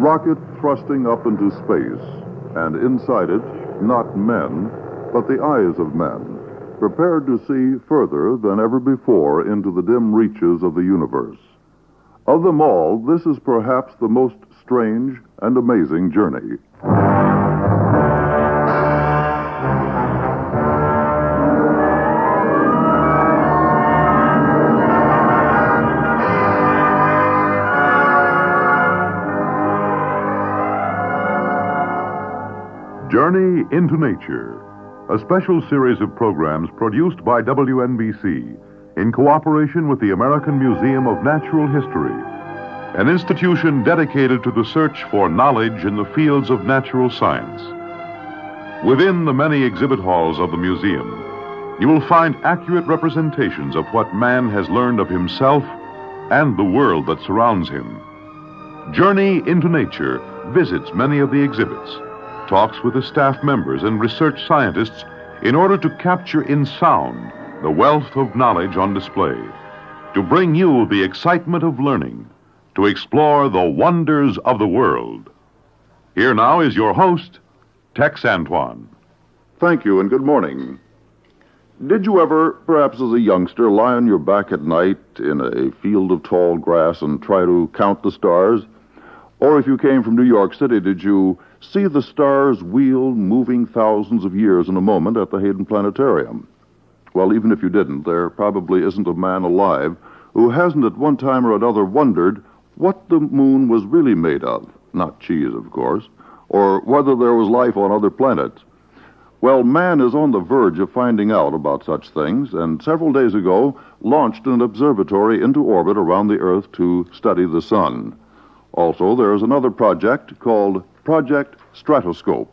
rocket thrusting up into space, and inside it, not men, but the eyes of men, prepared to see further than ever before into the dim reaches of the universe. Of them all, this is perhaps the most strange and amazing journey. Journey into Nature, a special series of programs produced by WNBC in cooperation with the American Museum of Natural History, an institution dedicated to the search for knowledge in the fields of natural science. Within the many exhibit halls of the museum, you will find accurate representations of what man has learned of himself and the world that surrounds him. Journey into Nature visits many of the exhibits, talks with the staff members and research scientists in order to capture in sound the wealth of knowledge on display, to bring you the excitement of learning, to explore the wonders of the world. Here now is your host, Tex Antoine. Thank you and good morning. Did you ever, perhaps as a youngster, lie on your back at night in a field of tall grass and try to count the stars? Or if you came from New York City, did you see the stars wheel moving thousands of years in a moment at the Hayden Planetarium? Well, even if you didn't, there probably isn't a man alive who hasn't at one time or another wondered what the moon was really made of. Not cheese, of course, or whether there was life on other planets. Well, man is on the verge of finding out about such things, and several days ago launched an observatory into orbit around the Earth to study the sun. Also, there is another project called Project Stratoscope.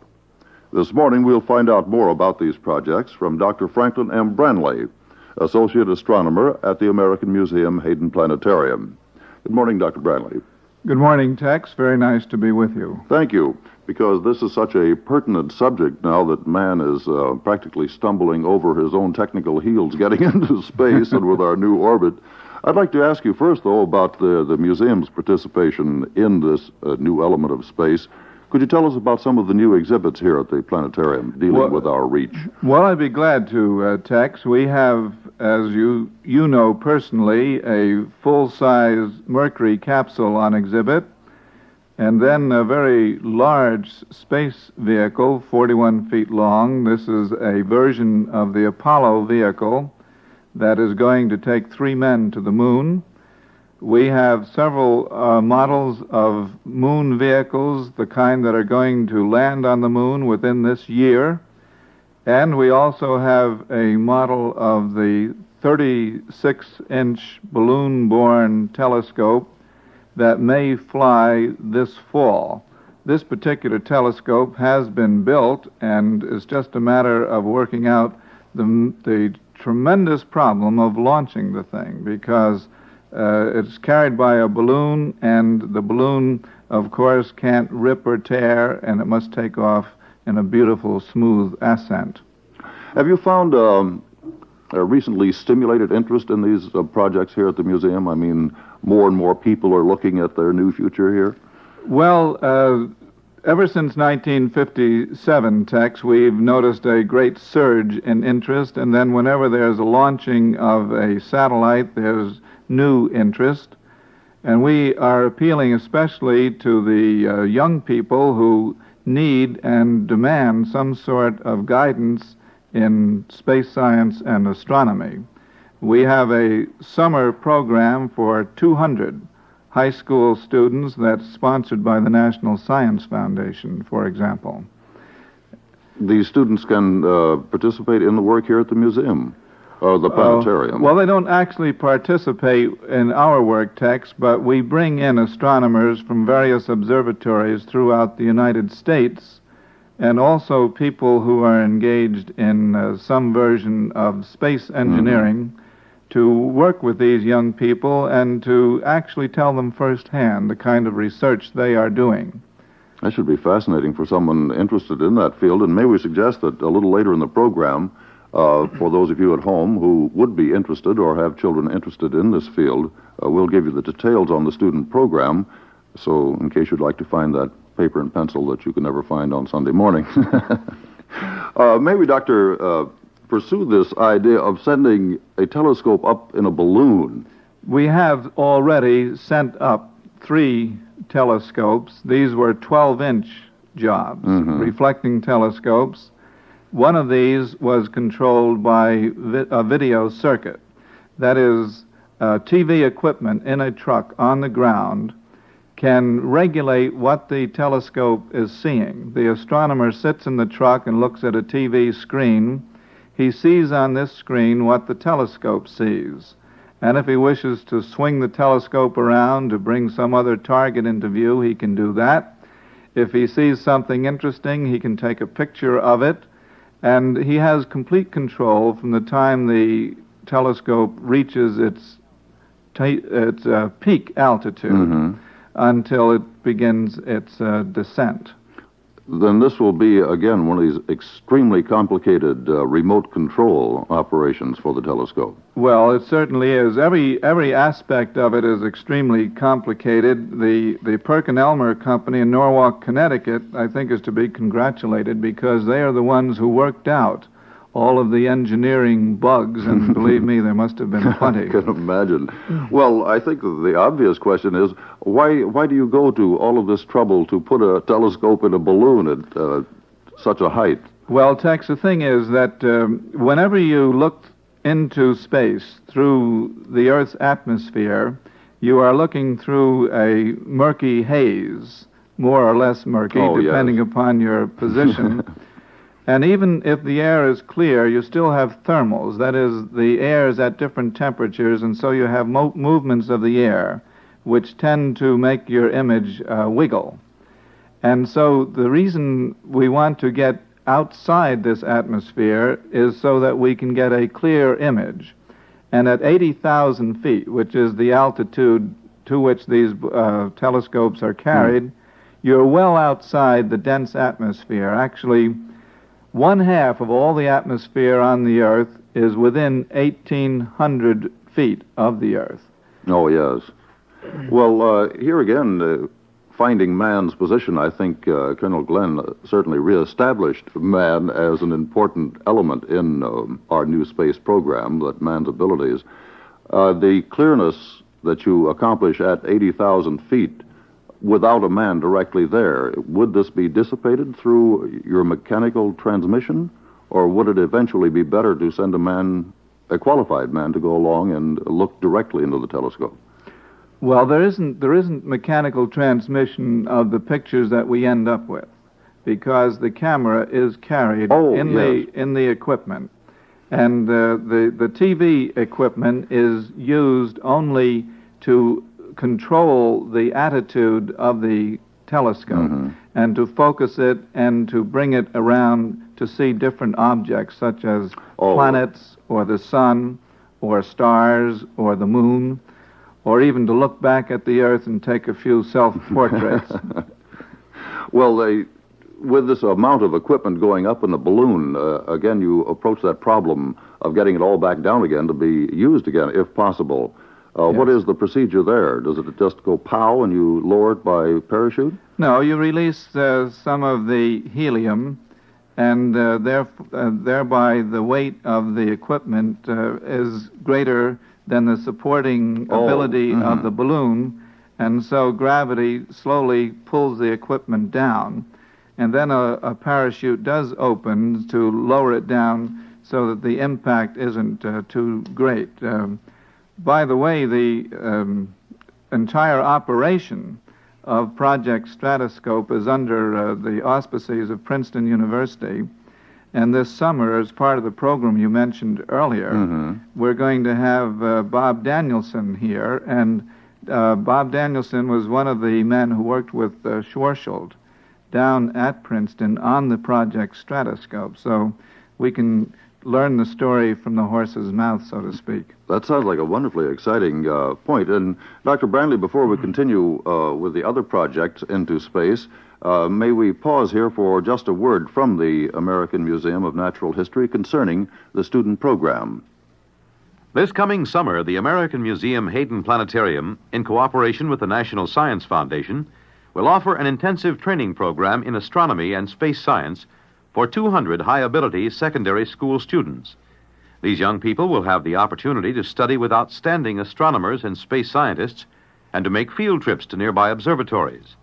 This morning, we'll find out more about these projects from Dr. Franklin M. Branley, Associate Astronomer at the American Museum Hayden Planetarium. Good morning, Dr. Branley. Good morning, Tex. Very nice to be with you. Thank you, because this is such a pertinent subject now that man is practically stumbling over his own technical heels getting into space and with our new orbit. I'd like to ask you first, though, about the museum's participation in this new element of space. Could you tell us about some of the new exhibits here at the planetarium dealing with our reach? Well, I'd be glad to, Tex. We have, as you know personally, a full-size Mercury capsule on exhibit, and then a very large space vehicle, 41 feet long. This is a version of the Apollo vehicle that is going to take 3 men to the moon. We have several models of moon vehicles, the kind that are going to land on the moon within this year. And we also have a model of the 36-inch balloon-borne telescope that may fly this fall. This particular telescope has been built, and it's just a matter of working out the tremendous problem of launching the thing, because it's carried by a balloon, and the balloon, of course, can't rip or tear, and it must take off in a beautiful, smooth ascent. Have you found a recently stimulated interest in these projects here at the museum? I mean, more and more people are looking at their new future here? Well, ever since 1957, Tex, we've noticed a great surge in interest, and then whenever there's a launching of a satellite, there's new interest. And we are appealing especially to the young people who need and demand some sort of guidance in space science and astronomy. We have a summer program for 200 high school students that's sponsored by the National Science Foundation, for example. These students can participate in the work here at the museum, or the planetarium. Well, they don't actually participate in our work, Tex, but we bring in astronomers from various observatories throughout the United States, and also people who are engaged in some version of space engineering, to work with these young people and to actually tell them firsthand the kind of research they are doing. That should be fascinating for someone interested in that field, and may we suggest that a little later in the program, for those of you at home who would be interested or have children interested in this field, we'll give you the details on the student program. So in case you'd like to find that paper and pencil that you can never find on Sunday morning. Maybe, Doctor, pursue this idea of sending a telescope up in a balloon. We have already sent up 3 telescopes. These were 12-inch jobs, reflecting telescopes. One of these was controlled by a video circuit. That is, TV equipment in a truck on the ground can regulate what the telescope is seeing. The astronomer sits in the truck and looks at a TV screen. He sees on this screen what the telescope sees. And if he wishes to swing the telescope around to bring some other target into view, he can do that. If he sees something interesting, he can take a picture of it. And he has complete control from the time the telescope reaches its peak altitude until it begins its descent. Then this will be, again, one of these extremely complicated remote control operations for the telescope. Well, it certainly is. Every aspect of it is extremely complicated. The Perkin-Elmer Company in Norwalk, Connecticut, I think is to be congratulated because they are the ones who worked out all of the engineering bugs, and believe me, there must have been plenty. I can imagine. Well, I think the obvious question is, why do you go to all of this trouble to put a telescope in a balloon at such a height? Well, Tex, the thing is that whenever you look into space through the Earth's atmosphere, you are looking through a murky haze, more or less murky, depending upon your position. And even if the air is clear, you still have thermals. That is, the air is at different temperatures, and so you have movements of the air, which tend to make your image wiggle. And so the reason we want to get outside this atmosphere is so that we can get a clear image. And at 80,000 feet, which is the altitude to which these telescopes are carried, you're well outside the dense atmosphere. Actually, 1/2 of all the atmosphere on the Earth is within 1,800 feet of the Earth. Oh, yes. Well, here again, finding man's position, I think Colonel Glenn certainly reestablished man as an important element in our new space program, that man's abilities. The clearness that you accomplish at 80,000 feet without a man directly there, would this be dissipated through your mechanical transmission, or would it eventually be better to send a qualified man, to go along and look directly into the telescope? Well, there isn't mechanical transmission of the pictures that we end up with, because the camera is carried in the equipment, and the TV equipment is used only to control the attitude of the telescope and to focus it and to bring it around to see different objects such as planets or the sun or stars or the moon, or even to look back at the Earth and take a few self-portraits. Well, with this amount of equipment going up in the balloon, again, you approach that problem of getting it all back down again to be used again, if possible. Yes. What is the procedure there? Does it just go pow and you lower it by parachute? No, you release some of the helium, and thereby the weight of the equipment is greater than the supporting ability of the balloon, and so gravity slowly pulls the equipment down, and then a parachute does open to lower it down so that the impact isn't too great. By the way, the entire operation of Project Stratoscope is under the auspices of Princeton University. And this summer, as part of the program you mentioned earlier, we're going to have Bob Danielson here. And Bob Danielson was one of the men who worked with Schwarzschild down at Princeton on the Project Stratoscope. So we can learn the story from the horse's mouth, so to speak. That sounds like a wonderfully exciting point. And Dr. Brandley, before we continue with the other projects into space, may we pause here for just a word from the American Museum of Natural History concerning the student program. This coming summer, the American Museum Hayden Planetarium, in cooperation with the National Science Foundation, will offer an intensive training program in astronomy and space science for 200 high-ability secondary school students. These young people will have the opportunity to study with outstanding astronomers and space scientists and to make field trips to nearby observatories.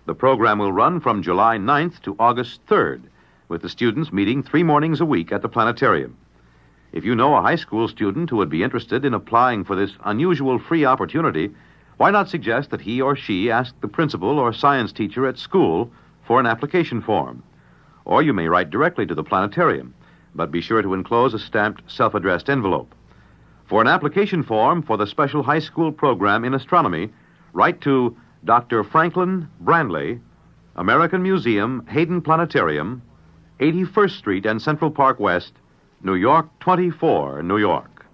The program will run from July 9th to August 3rd, with the students meeting 3 mornings a week at the planetarium. If you know a high school student who would be interested in applying for this unusual free opportunity, why not suggest that he or she ask the principal or science teacher at school for an application form? Or you may write directly to the planetarium, but be sure to enclose a stamped, self-addressed envelope. For an application form for the special high school program in astronomy, write to Dr. Franklin Brandley, American Museum, Hayden Planetarium, 81st Street and Central Park West, New York 24, New York.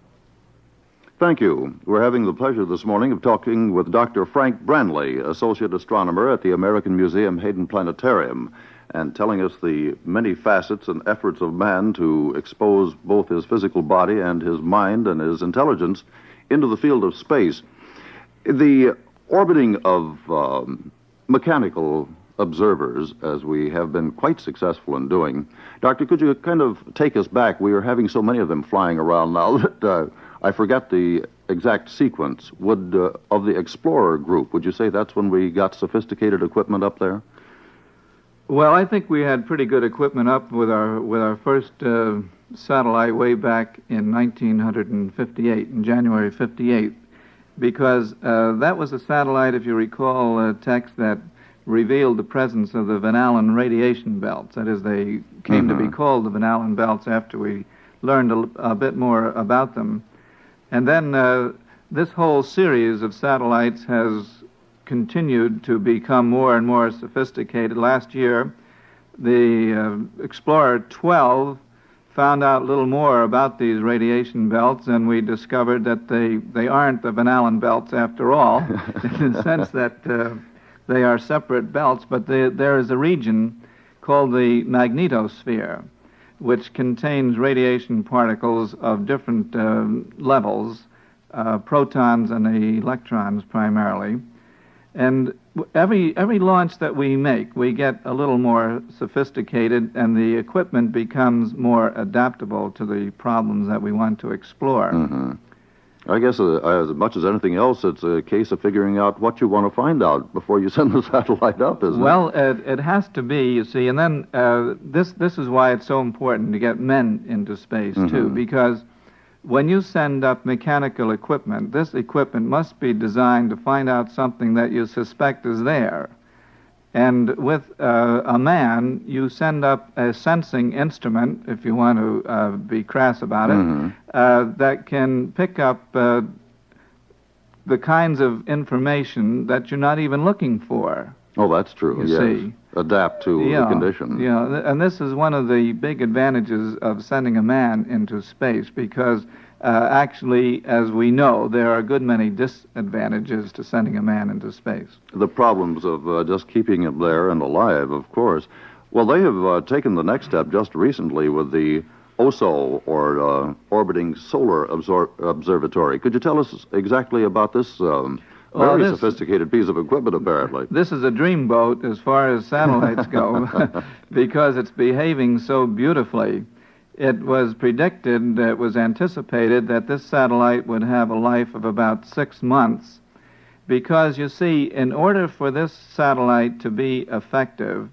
Thank you. We're having the pleasure this morning of talking with Dr. Frank Brandley, Associate Astronomer at the American Museum Hayden Planetarium, and telling us the many facets and efforts of man to expose both his physical body and his mind and his intelligence into the field of space. The orbiting of mechanical observers, as we have been quite successful in doing. Doctor, could you kind of take us back? We are having so many of them flying around now that I forget the exact sequence. Of the Explorer group, would you say that's when we got sophisticated equipment up there? Well, I think we had pretty good equipment up with our first satellite way back in 1958, in January 58, because that was a satellite, if you recall, Tex, that revealed the presence of the Van Allen radiation belts. That is, they came to be called the Van Allen belts after we learned a bit more about them. And then this whole series of satellites has continued to become more and more sophisticated. Last year, the Explorer 12 found out a little more about these radiation belts, and we discovered that they aren't the Van Allen belts after all, in the sense that they are separate belts, but there is a region called the magnetosphere, which contains radiation particles of different levels, protons and electrons primarily. And every launch that we make, we get a little more sophisticated, and the equipment becomes more adaptable to the problems that we want to explore. Mm-hmm. I guess as much as anything else, it's a case of figuring out what you want to find out before you send the satellite up, isn't it? Well, it has to be, you see, and then this is why it's so important to get men into space, too, because when you send up mechanical equipment, this equipment must be designed to find out something that you suspect is there. And with a man, you send up a sensing instrument, if you want to be crass about it, that can pick up the kinds of information that you're not even looking for. Oh, that's true, you see. Adapt to the condition. Yeah, and this is one of the big advantages of sending a man into space, because actually, as we know, there are a good many disadvantages to sending a man into space. The problems of just keeping him there and alive, of course. Well, they have taken the next step just recently with the OSO, or Orbiting Solar Observatory. Could you tell us exactly about this very sophisticated piece of equipment, apparently? This is a dreamboat as far as satellites go, because it's behaving so beautifully. It was predicted, it was anticipated that this satellite would have a life of about 6 months, because, you see, in order for this satellite to be effective,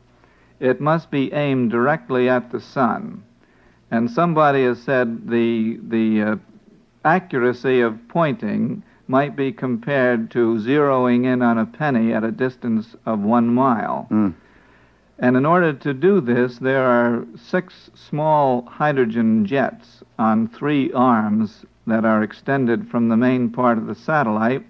it must be aimed directly at the sun. And somebody has said the accuracy of pointing might be compared to zeroing in on a penny at a distance of 1 mile. And in order to do this, there are 6 small hydrogen jets on 3 arms that are extended from the main part of the satellite.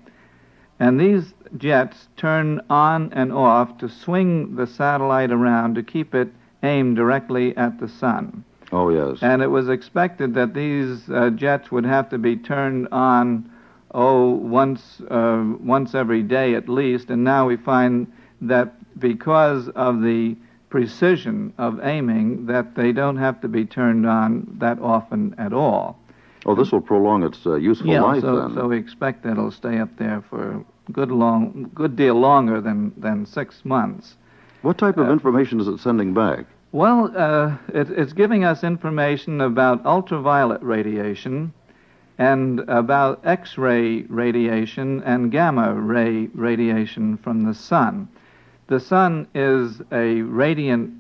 And these jets turn on and off to swing the satellite around to keep it aimed directly at the sun. Oh, yes. And it was expected that these jets would have to be turned on, once every day at least. And now we find that because of the precision of aiming, that they don't have to be turned on that often at all. Oh, this will prolong its useful life then. So we expect that it'll stay up there for a good deal longer than 6 months. What type of information is it sending back? Well, it's giving us information about ultraviolet radiation and about X-ray radiation and gamma ray radiation from the sun. The sun is a radiant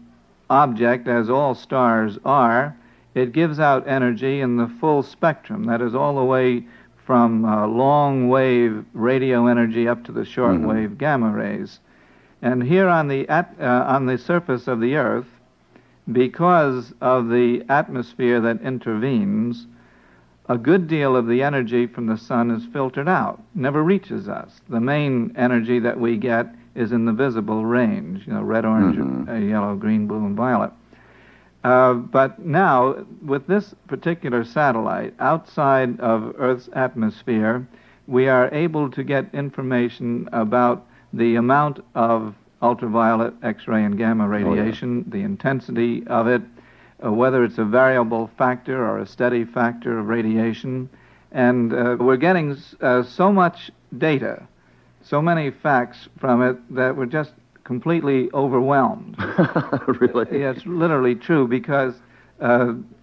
object, as all stars are. It gives out energy in the full spectrum, that is all the way from long wave radio energy up to the short wave gamma rays. And here on the surface of the Earth, because of the atmosphere that intervenes, a good deal of the energy from the sun is filtered out, never reaches us. The main energy that we get is in the visible range, red, orange, yellow, green, blue, and violet. But now, with this particular satellite, outside of Earth's atmosphere, we are able to get information about the amount of ultraviolet, X-ray, and gamma radiation, the intensity of it, whether it's a variable factor or a steady factor of radiation. And we're getting so much data, so many facts from it, that we're just completely overwhelmed. Really? Yeah, it's literally true, because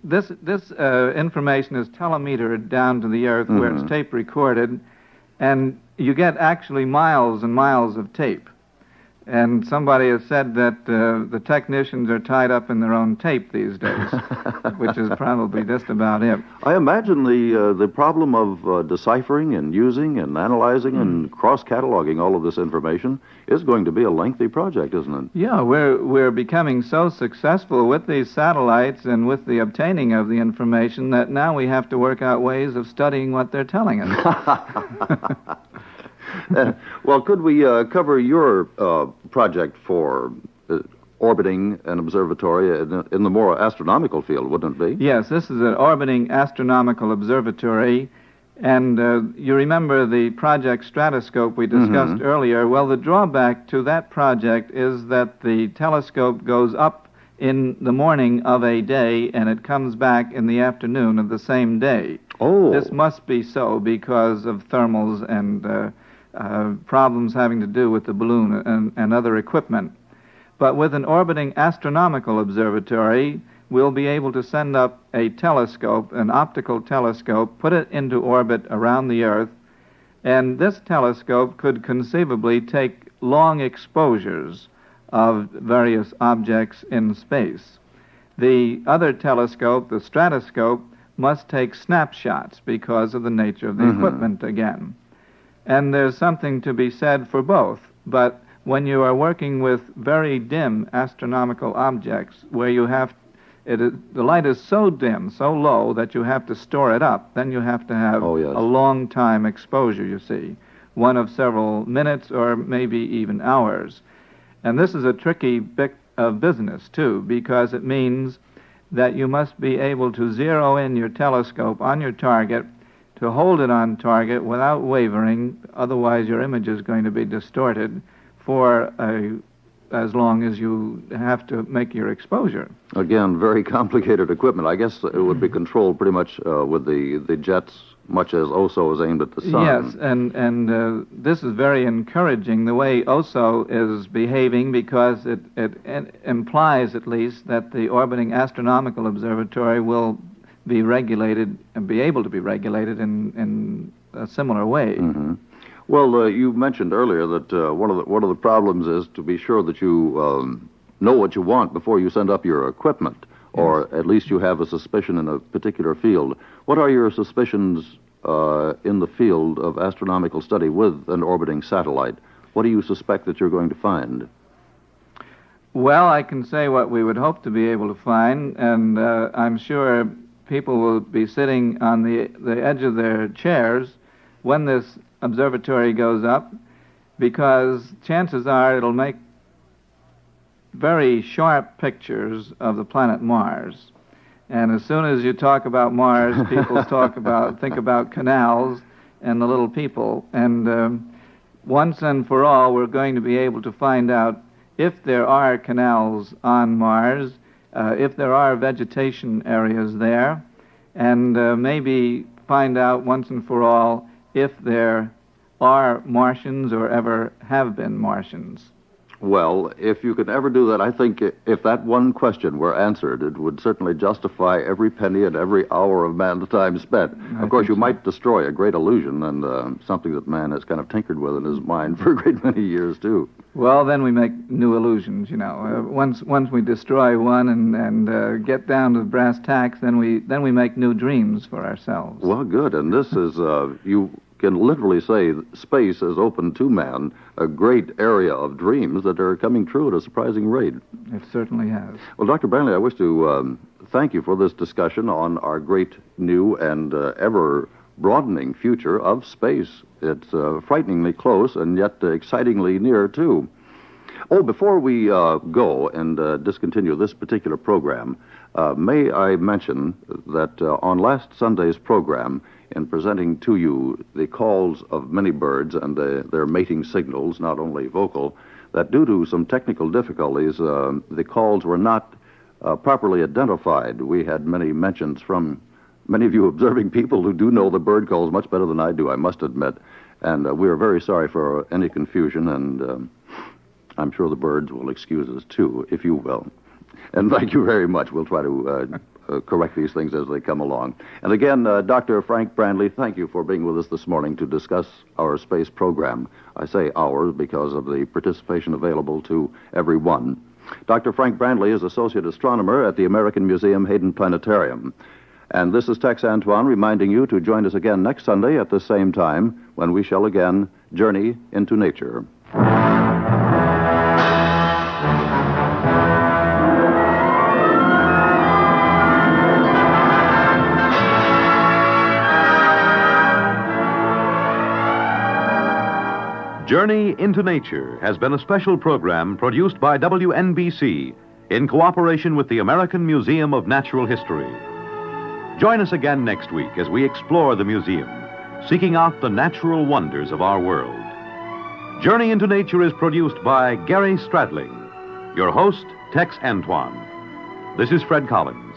this information is telemetered down to the Earth where it's tape recorded, and you get actually miles and miles of tape. And somebody has said that the technicians are tied up in their own tape these days, which is probably just about it. I imagine the problem of deciphering and using and analyzing and cross-cataloging all of this information is going to be a lengthy project, isn't it? Yeah, we're becoming so successful with these satellites and with the obtaining of the information that now we have to work out ways of studying what they're telling us. Well, could we cover your project for orbiting an observatory in the more astronomical field, wouldn't it be? Yes, this is an orbiting astronomical observatory. And you remember the project Stratoscope we discussed earlier. Well, the drawback to that project is that the telescope goes up in the morning of a day and it comes back in the afternoon of the same day. Oh. This must be so because of thermals and problems having to do with the balloon and other equipment. But with an orbiting astronomical observatory, we'll be able to send up a telescope, an optical telescope, put it into orbit around the Earth, and this telescope could conceivably take long exposures of various objects in space. The other telescope, the Stratoscope, must take snapshots because of the nature of the equipment again. And there's something to be said for both, but when you are working with very dim astronomical objects where you have the light is so dim, so low, that you have to store it up, then you have to have a long time exposure, you see, one of several minutes or maybe even hours. And this is a tricky bit of business, too, because it means that you must be able to zero in your telescope on your target, to hold it on target without wavering, otherwise your image is going to be distorted for as long as you have to make your exposure. Again, very complicated equipment. I guess it would be controlled pretty much with the jets, much as OSO is aimed at the sun. Yes, and this is very encouraging, the way OSO is behaving, because it implies, at least, that the orbiting astronomical observatory will be regulated and be able to be regulated in a similar way. Well, you mentioned earlier that one of the problems is to be sure that you know what you want before you send up your equipment, or at least you have a suspicion in a particular field. What are your suspicions in the field of astronomical study with an orbiting satellite? What do you suspect that you're going to find? Well, I can say what we would hope to be able to find, and I'm sure people will be sitting on the edge of their chairs when this observatory goes up, because chances are it'll make very sharp pictures of the planet Mars. And as soon as you talk about Mars, people think about canals and the little people. And once and for all, we're going to be able to find out if there are canals on Mars, if there are vegetation areas there, and maybe find out once and for all if there are Martians or ever have been Martians. Well, if you could ever do that, I think if that one question were answered, it would certainly justify every penny and every hour of man's time spent. Of course, you might destroy a great illusion and something that man has kind of tinkered with in his mind for a great many years, too. Well, then we make new illusions, you know. Once we destroy one and get down to brass tacks, then we make new dreams for ourselves. Well, good. And this is, you can literally say space has opened to man a great area of dreams that are coming true at a surprising rate. It certainly has. Well, Dr. Brantley, I wish to thank you for this discussion on our great new and ever-broadening future of space. It's frighteningly close and yet excitingly near, too. Oh, before we go and discontinue this particular program, may I mention that on last Sunday's program, in presenting to you the calls of many birds and their mating signals, not only vocal, that due to some technical difficulties, the calls were not properly identified. We had many mentions from many of you observing people who do know the bird calls much better than I do, I must admit. And we are very sorry for any confusion, and I'm sure the birds will excuse us, too, if you will. And thank you very much. We'll try to correct these things as they come along. And again, Dr. Frank Brantley, thank you for being with us this morning to discuss our space program. I say ours because of the participation available to everyone. Dr. Frank Brantley is Associate Astronomer at the American Museum Hayden Planetarium. And this is Tex Antoine reminding you to join us again next Sunday at the same time when we shall again journey into nature. Journey into Nature has been a special program produced by WNBC in cooperation with the American Museum of Natural History. Join us again next week as we explore the museum, seeking out the natural wonders of our world. Journey into Nature is produced by Gary Stradling. Your host, Tex Antoine. This is Fred Collins.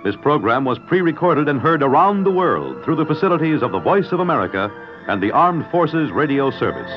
This program was pre-recorded and heard around the world through the facilities of the Voice of America and the Armed Forces Radio Service.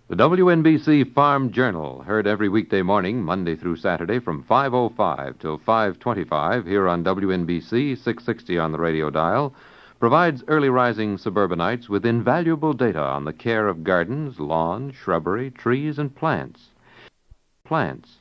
The WNBC Farm Journal, heard every weekday morning, Monday through Saturday, from 5:05 till 5:25 here on WNBC 660 on the radio dial, provides early-rising suburbanites with invaluable data on the care of gardens, lawns, shrubbery, trees, and plants. Plants.